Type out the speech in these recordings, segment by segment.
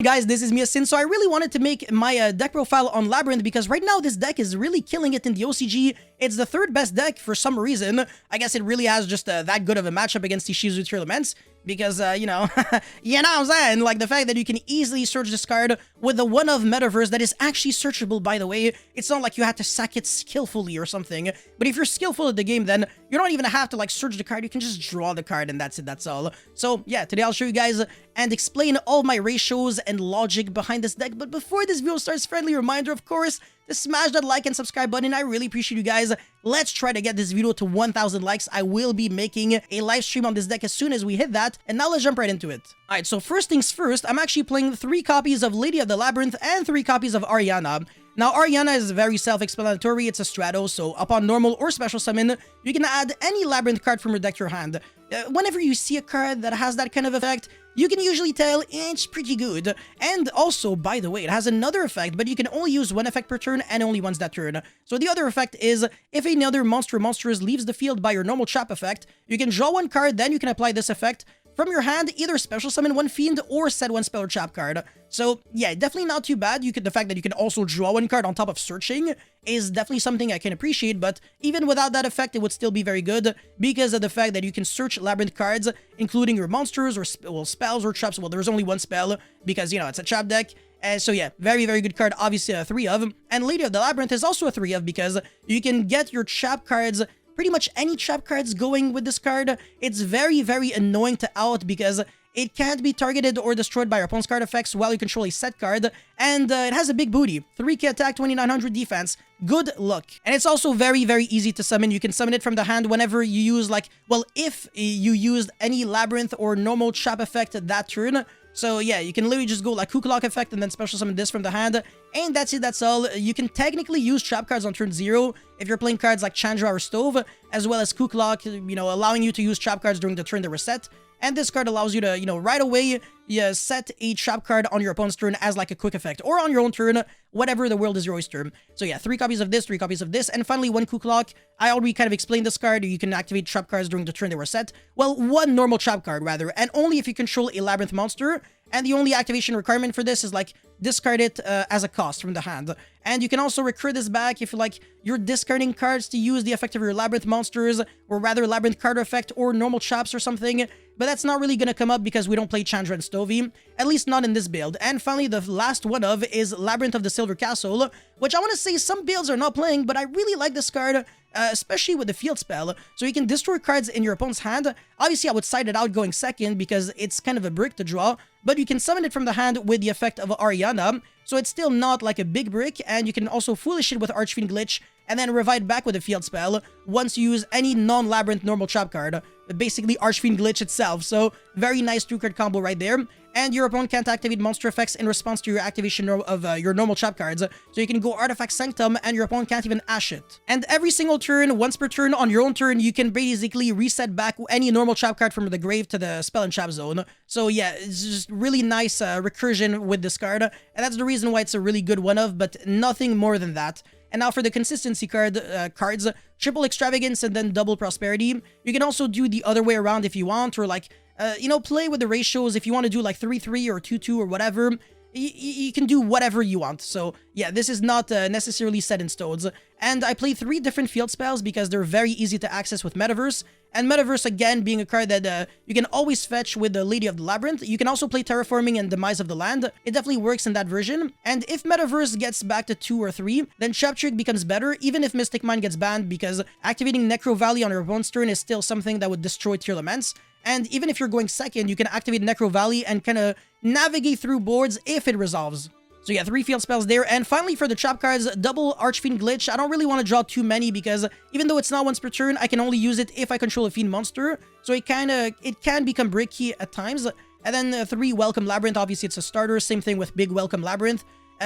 Guys, this is Miasin. So I really wanted to make my deck profile on Labrynth because right now this deck is really killing it in the OCG. It's the third best deck for some reason. I guess it really has just that good of a matchup against Ishizu Tearlaments because, you know what I'm saying? Like the fact that you can easily search this card with the one of Metaverse that is actually searchable, by the way. It's not like you have to sack it skillfully or something. But if you're skillful at the game, then you don't even have to like search the card. You can just draw the card and that's it. That's all. So yeah, today I'll show you guys and explain all my ratios and logic behind this deck. But before this video starts, friendly reminder, of course, to smash that like and subscribe button. I really appreciate you guys. Let's try to get this video to 1,000 likes. I will be making a live stream on this deck as soon as we hit that. And now let's jump right into it. Alright, so first things first, I'm actually playing 3 copies of Lady of the Labyrinth and 3 copies of Ariana. Now, Ariana is very self-explanatory. It's a Strato, so upon normal or special summon, you can add any Labyrinth card from your deck to your hand. Whenever you see a card that has that kind of effect, you can usually tell it's pretty good. And also, by the way, it has another effect, but you can only use one effect per turn and only once that turn. So the other effect is, if another monstrous leaves the field by your normal trap effect, you can draw one card, then you can apply this effect from your hand, either special summon one fiend or set one spell or trap card. So yeah, definitely not too bad. The fact that you can also draw one card on top of searching is definitely something I can appreciate, but even without that effect, it would still be very good because of the fact that you can search Labyrinth cards, including your monsters or spells or traps. Well, there's only one spell because, you know, it's a trap deck. So yeah, very, very good card, obviously a 3 of. And Lady of the Labyrinth is also a 3 of because you can get your trap cards, pretty much any trap cards going with this card. It's very, very annoying to out because it can't be targeted or destroyed by your opponent's card effects while you control a set card, and it has a big booty. 3k attack, 2900 defense. Good luck. And it's also very, very easy to summon. You can summon it from the hand whenever you use, like, well, if you used any Labyrinth or normal trap effect that turn. So yeah, you can literally just go like Hook Lock effect and then special summon this from the hand. And that's it, that's all. You can technically use trap cards on turn 0 if you're playing cards like Chandra or Stove, as well as Hook Lock, you know, allowing you to use trap cards during the turn they reset. And this card allows you to, you know, right away, set a trap card on your opponent's turn as like a quick effect, or on your own turn, whatever, the world is your oyster. So yeah, 3 copies of this, 3 copies of this, and finally 1 Hook Lock. I already kind of explained this card. You can activate trap cards during the turn they were set. Well, 1 normal trap card, rather, and only if you control a Labyrinth monster. And the only activation requirement for this is like discard it as a cost from the hand. And you can also recur this back if like you're discarding cards to use the effect of your Labyrinth monsters, or rather Labyrinth card effect or normal traps or something. But that's not really gonna come up because we don't play Chandra and Stovey, at least not in this build. And finally, the last one of is Labyrinth of the Silver Castle, which I want to say some builds are not playing, but I really like this card, especially with the field spell. So you can destroy cards in your opponent's hand. Obviously, I would side it out going second because it's kind of a brick to draw, but you can summon it from the hand with the effect of Ariana. So it's still not like a big brick, and you can also foolish it with Archfiend Glitch, and then revive back with a field spell once you use any non-Labyrinth normal trap card. Basically Archfiend Glitch itself, so very nice 2-card combo right there. And your opponent can't activate monster effects in response to your activation of your normal trap cards, so you can go Artifact Sanctum and your opponent can't even ash it. And every single turn, once per turn, on your own turn, you can basically reset back any normal trap card from the grave to the spell and trap zone. So yeah, it's just really nice recursion with this card, and that's the reason why it's a really good one of, but nothing more than that. And now for the consistency cards, triple extravagance and then double prosperity. You can also do the other way around if you want, or like, you know, play with the ratios. If you want to do like 3-3 or 2-2 or whatever, you can do whatever you want. So yeah, this is not necessarily set in stones. And I play 3 different field spells because they're very easy to access with Metaverse. And Metaverse, again, being a card that you can always fetch with the Lady of the Labyrinth. You can also play Terraforming and Demise of the Land. It definitely works in that version. And if Metaverse gets back to 2 or 3, then Trap Trick becomes better, even if Mystic Mind gets banned, because activating Necro Valley on your opponent's turn is still something that would destroy Tearlaments. And even if you're going second, you can activate Necro Valley and kind of navigate through boards if it resolves. So yeah, 3 field spells there. And finally, for the trap cards, double Archfiend Glitch. I don't really want to draw too many because even though it's not once per turn, I can only use it if I control a fiend monster. So it can become bricky at times. And then 3 Welcome Labyrinth. Obviously, it's a starter. Same thing with Big Welcome Labyrinth.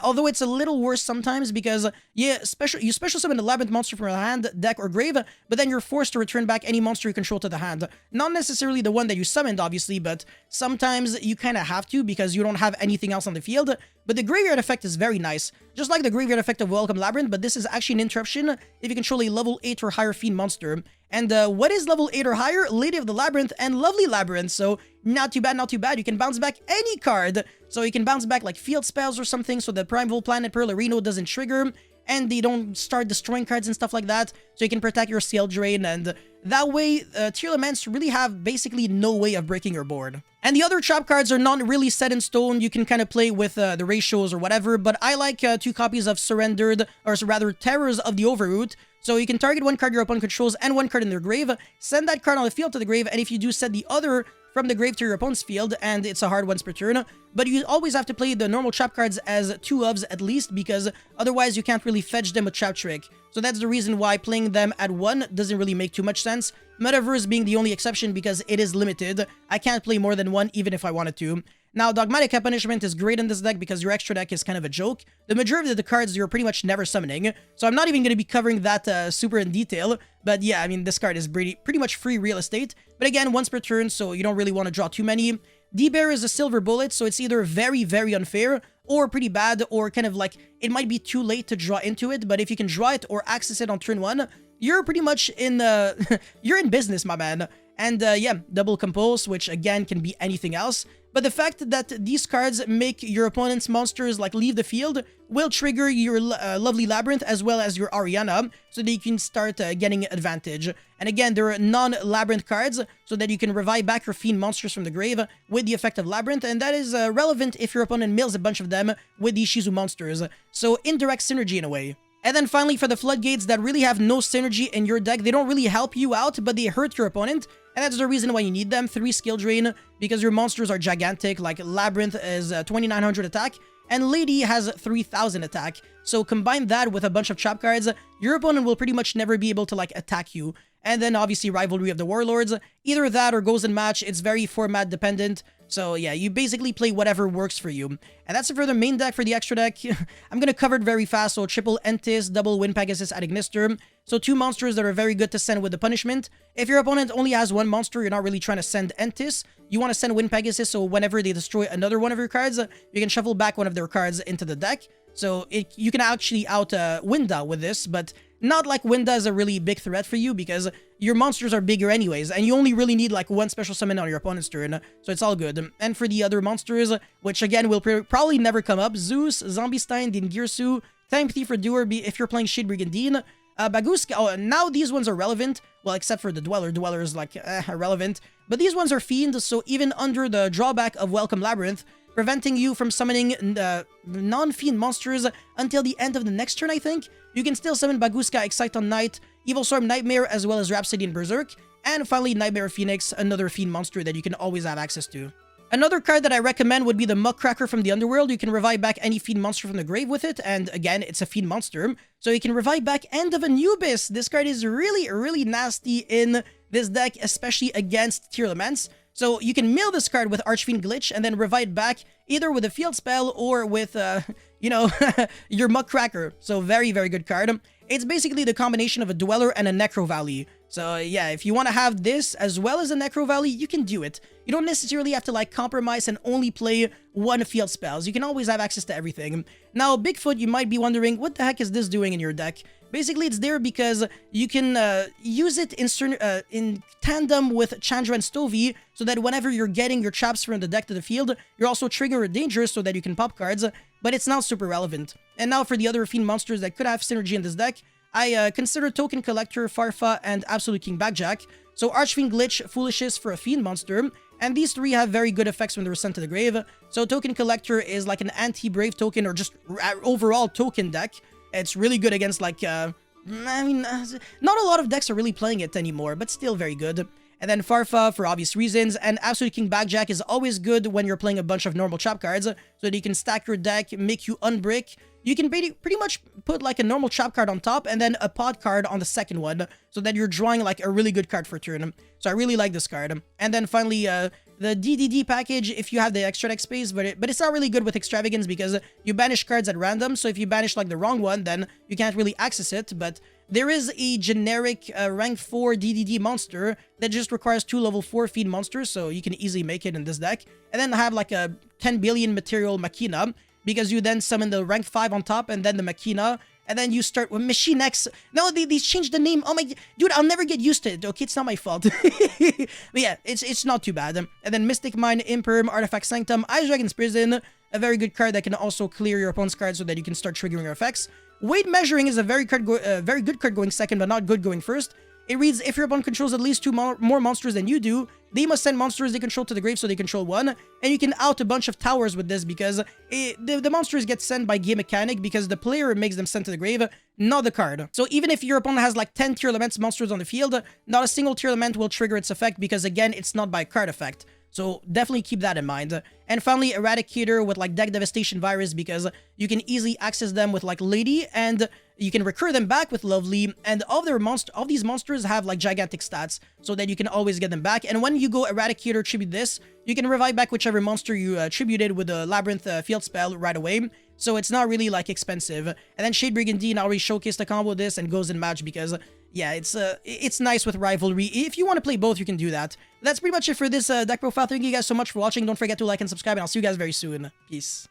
Although it's a little worse sometimes because, yeah, you special summon the Labyrinth monster from your hand, deck, or grave, but then you're forced to return back any monster you control to the hand. Not necessarily the one that you summoned, obviously, but sometimes you kind of have to because you don't have anything else on the field. But the graveyard effect is very nice, just like the graveyard effect of Welcome Labyrinth, but this is actually an interruption if you control a level 8 or higher fiend monster. And what is level 8 or higher? Lady of the Labyrinth and Lovely Labyrinth, so not too bad, not too bad. You can bounce back any card. So you can bounce back like field spells or something so the Primeval Planet Pearl Arena doesn't trigger and they don't start destroying cards and stuff like that. So you can protect your CL Drain, and that way Tearlaments really have basically no way of breaking your board. And the other trap cards are not really set in stone. You can kind of play with the ratios or whatever, but I like 2 copies of Surrendered, or rather Terrors of the Overroot. So you can target 1 card your opponent controls and 1 card in their grave, send that card on the field to the grave, and if you do, set the other from the grave to your opponent's field, and it's a hard once per turn. But you always have to play the normal trap cards as 2 ofs at least, because otherwise you can't really fetch them with Trap Trick. So that's the reason why playing them at 1 doesn't really make too much sense. Metaverse being the only exception because it is limited. I can't play more than 1 even if I wanted to. Now, Dogmatic Head Punishment is great in this deck because your extra deck is kind of a joke. The majority of the cards you're pretty much never summoning, so I'm not even going to be covering that super in detail. But yeah, I mean, this card is pretty much free real estate. But again, once per turn, so you don't really want to draw too many. D-Bear is a silver bullet, so it's either very, very unfair or pretty bad, or kind of like it might be too late to draw into it, but if you can draw it or access it on turn 1, you're pretty much in you're in business, my man. And yeah, Double Compose, which again can be anything else. But the fact that these cards make your opponent's monsters like leave the field will trigger your lovely Labrynth as well as your Ariana, so that you can start getting advantage. And again, there are non-Labrynth cards, so that you can revive back your Fiend monsters from the grave with the effect of Labrynth, and that is relevant if your opponent mills a bunch of them with these Shizu monsters. So indirect synergy in a way. And then finally, for the Floodgates that really have no synergy in your deck, they don't really help you out, but they hurt your opponent. And that's the reason why you need them. 3 skill drain, because your monsters are gigantic, like Labrynth is 2900 attack, and Lady has 3000 attack. So combine that with a bunch of trap cards, your opponent will pretty much never be able to like attack you. And then obviously Rivalry of the Warlords, either that or goes in match, it's very format dependent. So yeah, you basically play whatever works for you. And that's it for the main deck. For the extra deck, I'm going to cover it very fast. So triple Entis, double Wind Pegasus Ad Ignister. So 2 monsters that are very good to send with the punishment. If your opponent only has 1 monster, you're not really trying to send Entis. You want to send Wind Pegasus, so whenever they destroy another one of your cards, you can shuffle back one of their cards into the deck. So you can actually out Winda with this, but not like Winda is a really big threat for you because your monsters are bigger anyways, and you only really need like 1 special summon on your opponent's turn, so it's all good. And for the other monsters, which again will probably never come up, Zeus, Zombie Stein, Dingirsu, Time Thief or Doer, if you're playing Shade Brigandine, Baguska. Oh, now these ones are relevant, well, except for the Dweller. Dweller is like irrelevant, but these ones are Fiend, so even under the drawback of Welcome Labrynth, preventing you from summoning non-Fiend monsters until the end of the next turn, I think. You can still summon Baguska, Excite on Night, Evil Storm Nightmare, as well as Rhapsody and Berserk, and finally Nightmare Phoenix, another Fiend monster that you can always have access to. Another card that I recommend would be the Muckracker from the Underworld. You can revive back any Fiend monster from the grave with it, and again, it's a Fiend monster, so you can revive back End of Anubis. This card is really, really nasty in this deck, especially against Tearlaments. So you can mill this card with Archfiend Glitch and then revive back either with a field spell or with, you know, your Muckracker. So very, very good card. It's basically the combination of a Dweller and a Necro Valley. So yeah, if you want to have this as well as a Necro Valley, you can do it. You don't necessarily have to like compromise and only play 1 field spells. You can always have access to everything. Now, Bigfoot, you might be wondering, what the heck is this doing in your deck? Basically, it's there because you can use it in tandem with Chandra and Stovey, so that whenever you're getting your traps from the deck to the field, you're also triggering Danger so that you can pop cards, but it's not super relevant. And now for the other Fiend monsters that could have synergy in this deck, I consider Token Collector, Farfa, and Absolute King Backjack. So Archfiend Glitch, Foolishes for a Fiend monster, and these 3 have very good effects when they're sent to the grave. So Token Collector is like an anti-Brave token or just overall token deck. It's really good against like, I mean, not a lot of decks are really playing it anymore, but still very good. And then Farfa for obvious reasons, and Absolute King Backjack is always good when you're playing a bunch of normal trap cards, so that you can stack your deck, make you unbrick. You can pretty much put like a normal trap card on top and then a pod card on the second one, so that you're drawing like a really good card for turn. So I really like this card. And then finally, the DDD package, if you have the extra deck space, but it's not really good with Extravagance because you banish cards at random, so if you banish like the wrong one, then you can't really access it. But there is a generic rank 4 DDD monster that just requires 2 level 4 Fiend monsters, so you can easily make it in this deck. And then have like a 10 billion material Machina, because you then summon the rank 5 on top and then the Machina, and then you start with Machine X. No, they changed the name. Oh my, dude, I'll never get used to it. Okay, it's not my fault. But yeah, it's not too bad. And then Mystic Mine, Imperm, Artifact Sanctum, Ice Dragon's Prison, a very good card that can also clear your opponent's card so that you can start triggering your effects. Weight Measuring is a very good card going second, but not good going first. It reads, if your opponent controls at least 2 more monsters than you do, they must send monsters they control to the grave so they control 1. And you can out a bunch of towers with this because the monsters get sent by game mechanic because the player makes them sent to the grave, not the card. So even if your opponent has like 10 tier elements monsters on the field, not a single tier element will trigger its effect because again, it's not by card effect. So definitely keep that in mind. And finally, Eradicator with like Deck Devastation Virus because you can easily access them with like Lady and you can recur them back with Lovely. And all these monsters have like gigantic stats so that you can always get them back. And when you go Eradicator tribute this, you can revive back whichever monster you tributed with the Labrynth field spell right away. So it's not really like expensive. And then Shade Brigandine already showcased the combo with this and goes in match because yeah, it's nice with Rivalry. If you want to play both, you can do that. That's pretty much it for this deck profile. Thank you guys so much for watching. Don't forget to like and subscribe, and I'll see you guys very soon. Peace.